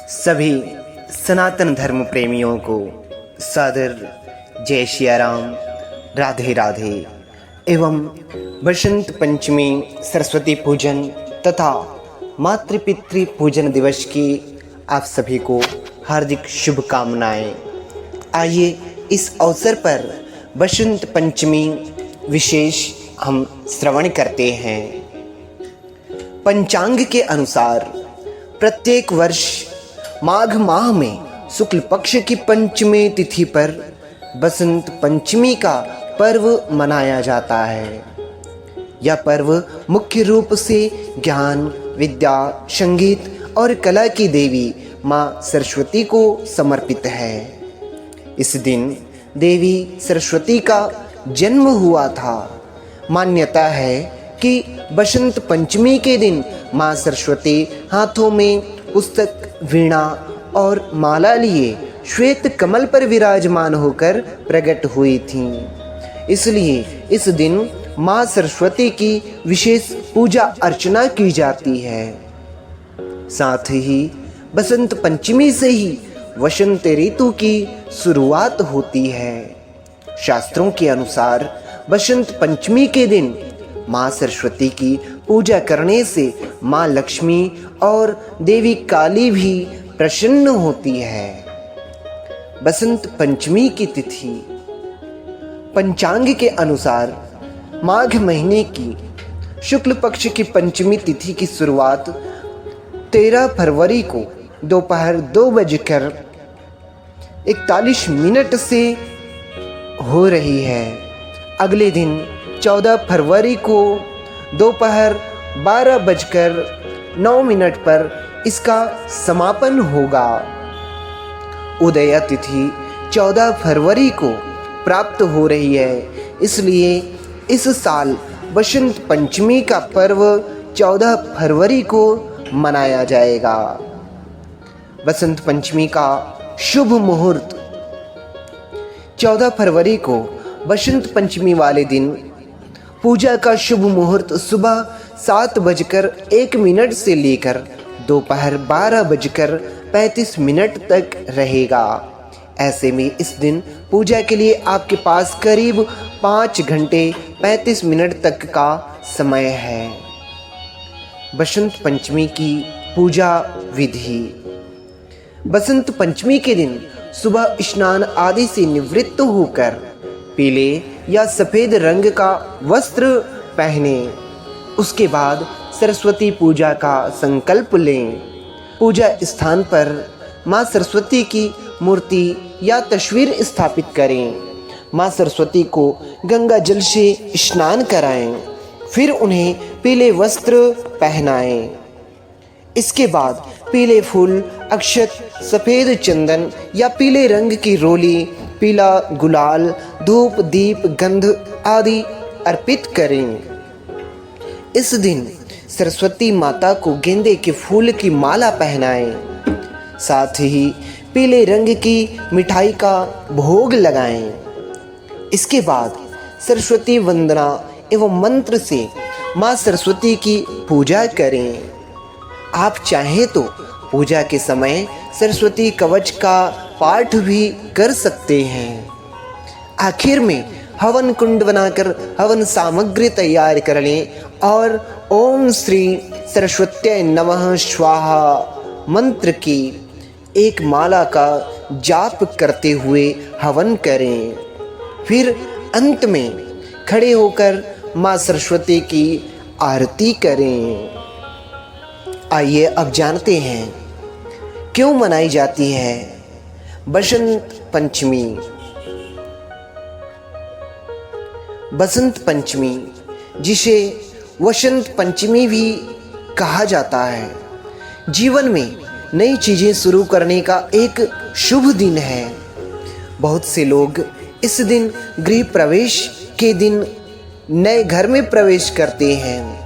सभी सनातन धर्म प्रेमियों को सादर जय सिया राम, राधे राधे एवं बसंत पंचमी, सरस्वती पूजन तथा मातृपितृ पूजन दिवस की आप सभी को हार्दिक शुभकामनाएं। आइए इस अवसर पर बसंत पंचमी विशेष हम श्रवण करते हैं। पंचांग के अनुसार प्रत्येक वर्ष माघ माह में शुक्ल पक्ष की पंचमी तिथि पर बसंत पंचमी का पर्व मनाया जाता है। यह पर्व मुख्य रूप से ज्ञान, विद्या, संगीत और कला की देवी माँ सरस्वती को समर्पित है। इस दिन देवी सरस्वती का जन्म हुआ था। मान्यता है कि बसंत पंचमी के दिन माँ सरस्वती हाथों में पुस्तक, वीणा और माला लिए श्वेत कमल पर विराजमान होकर प्रकट हुई थीं। इसलिए इस दिन माँ सरस्वती की विशेष पूजा अर्चना की जाती है। साथ ही बसंत पंचमी से ही वसंत ऋतु की शुरुआत होती है। शास्त्रों के अनुसार बसंत पंचमी के दिन माँ सरस्वती की पूजा करने से माँ लक्ष्मी और देवी काली भी प्रसन्न होती है। बसंत पंचमी की तिथि पंचांग के अनुसार माघ महीने की शुक्ल पक्ष की पंचमी तिथि की शुरुआत 13 फरवरी को दोपहर 2:41 से हो रही है। अगले दिन 14 फरवरी को दोपहर 12:09 पर इसका समापन होगा। उदया तिथि 14 फरवरी को प्राप्त हो रही है, इसलिए इस साल बसंत पंचमी का पर्व 14 फरवरी को मनाया जाएगा। बसंत पंचमी का शुभ मुहूर्त 14 फरवरी को बसंत पंचमी वाले दिन पूजा का शुभ मुहूर्त सुबह 7:01 से लेकर दोपहर 12:35 तक रहेगा। ऐसे में इस दिन पूजा के लिए आपके पास करीब 5 घंटे 35 मिनट तक का समय है। बसंत पंचमी की पूजा विधि। बसंत पंचमी के दिन सुबह स्नान आदि से निवृत्त होकर पीले या सफ़ेद रंग का वस्त्र पहने। उसके बाद सरस्वती पूजा का संकल्प लें। पूजा स्थान पर माँ सरस्वती की मूर्ति या तस्वीर स्थापित करें। माँ सरस्वती को गंगा जल से स्नान कराएं, फिर उन्हें पीले वस्त्र पहनाएं। इसके बाद पीले फूल, अक्षत, सफ़ेद चंदन या पीले रंग की रोली, पीला गुलाल, धूप, दीप, गंध आदि अर्पित करें। इस दिन सरस्वती माता को गेंदे के फूल की माला पहनाएं। साथ ही पीले रंग की मिठाई का भोग लगाएं। इसके बाद सरस्वती वंदना एवं मंत्र से माँ सरस्वती की पूजा करें। आप चाहें तो पूजा के समय सरस्वती कवच का पाठ भी कर सकते हैं। आखिर में हवन कुंड बनाकर हवन सामग्री तैयार कर लें और ओम श्री सरस्वत्यै नमः स्वाहा मंत्र की एक माला का जाप करते हुए हवन करें। फिर अंत में खड़े होकर माँ सरस्वती की आरती करें। आइए अब जानते हैं क्यों मनाई जाती है बसंत पंचमी। बसंत पंचमी, जिसे वसंत पंचमी भी कहा जाता है, जीवन में नई चीज़ें शुरू करने का एक शुभ दिन है। बहुत से लोग इस दिन गृह प्रवेश के दिन नए घर में प्रवेश करते हैं,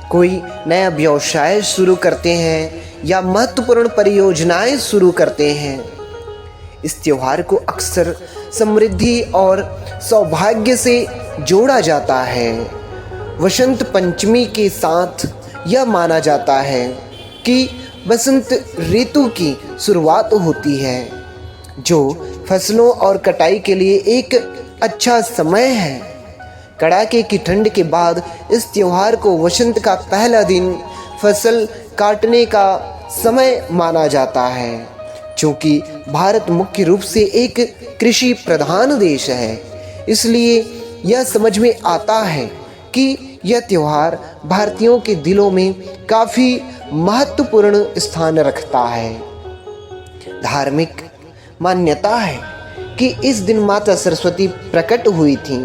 कोई नया व्यवसाय शुरू करते हैं या महत्वपूर्ण परियोजनाएं शुरू करते हैं। इस त्योहार को अक्सर समृद्धि और सौभाग्य से जोड़ा जाता है। वसंत पंचमी के साथ यह माना जाता है कि बसंत ऋतु की शुरुआत होती है, जो फसलों और कटाई के लिए एक अच्छा समय है। कड़ाके की ठंड के बाद इस त्योहार को वसंत का पहला दिन फसल काटने का समय माना जाता है। चूँकि भारत मुख्य रूप से एक कृषि प्रधान देश है, इसलिए यह समझ में आता है कि यह त्योहार भारतीयों के दिलों में काफ़ी महत्वपूर्ण स्थान रखता है। धार्मिक मान्यता है कि इस दिन माता सरस्वती प्रकट हुई थीं,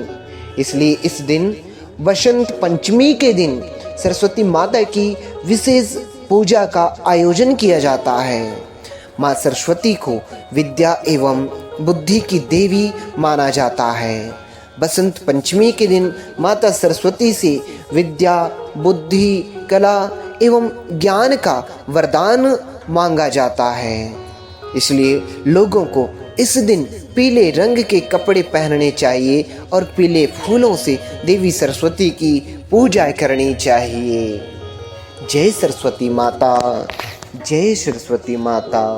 इसलिए इस दिन बसंत पंचमी के दिन सरस्वती माता की विशेष पूजा का आयोजन किया जाता है। माँ सरस्वती को विद्या एवं बुद्धि की देवी माना जाता है। बसंत पंचमी के दिन माता सरस्वती से विद्या, बुद्धि, कला एवं ज्ञान का वरदान मांगा जाता है। इसलिए लोगों को इस दिन पीले रंग के कपड़े पहनने चाहिए और पीले फूलों से देवी सरस्वती की पूजा करनी चाहिए। जय सरस्वती माता, जय सरस्वती माता।